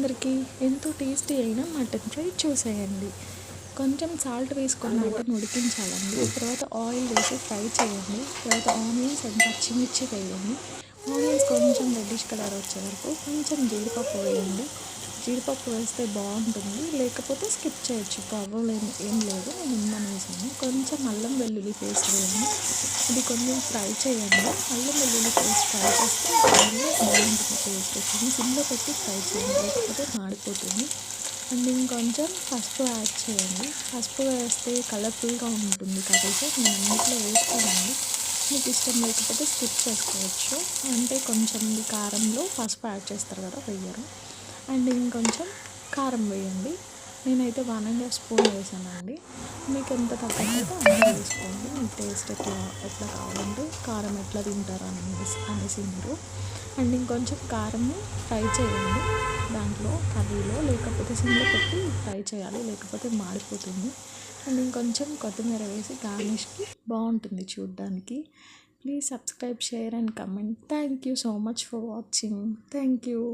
అందరికీ ఎంతో టేస్టీ అయిన మటన్ ఫ్రై చూసేయండి. కొంచెం సాల్ట్ వేసుకొని మటన్ ఉడికించాలండి. తర్వాత ఆయిల్ వేసి ఫ్రై చేయండి. తర్వాత ఆనియన్స్ అండ్ పచ్చిమిర్చి వేయండి. ఆనియన్స్ కొంచెం రెడ్డిష్ కలర్ వచ్చే వరకు కొంచెం జీడిపప్పు వేయండి. జీడిపప్పు వేస్తే బాగుంటుంది, లేకపోతే స్కిప్ చేయొచ్చు, ప్రాబ్లం ఏం లేదు. నేను ఉందని వేసాను. కొంచెం అల్లం వెల్లుల్లి పేస్ట్ వేయండి. ఇది కొంచెం ఫ్రై చేయండి. అల్లం వెల్లుల్లి పేస్ట్ ఫ్రై చేస్తే బాగుంటుంది టేస్ట్. సిమ్లో పెట్టి ఫ్రై చేయండి, లేకపోతే మాడిపోతుంది. అండ్ ఇంకొంచెం పసుపు యాడ్ చేయండి. పసుపు వేస్తే కలర్ఫుల్గా ఉంటుంది కర్రీస్. నేను అన్నిట్లో వేస్తానండి. మీకు ఇష్టం లేకపోతే స్కిప్ చేసుకోవచ్చు. అంటే కొంచెం కారంలో పసుపు యాడ్ చేస్తారు కదా, వేయరు. అండ్ ఇంకొంచెం కారం వేయండి. నేనైతే 1.5 స్పూన్ వేసానండి. మీకు ఎంత తగ్గకపోతే అంత వేసుకోండి. మీ టేస్ట్ ఎట్లా కావాలంటే కారం ఎట్లా తింటారు అనేసి మీరు. అండ్ ఇంకొంచెం కారంని ఫ్రై చేయండి దాంట్లో కర్రీలో, లేకపోతే సిమ్లో పెట్టి ఫ్రై చేయాలి, లేకపోతే మాడిపోతుంది. అండ్ ఇంకొంచెం కొత్తిమీర వేసి గార్నిష్కి బాగుంటుంది చూడ్డానికి. Please subscribe, share and comment. Thank you so much for watching. Thank you.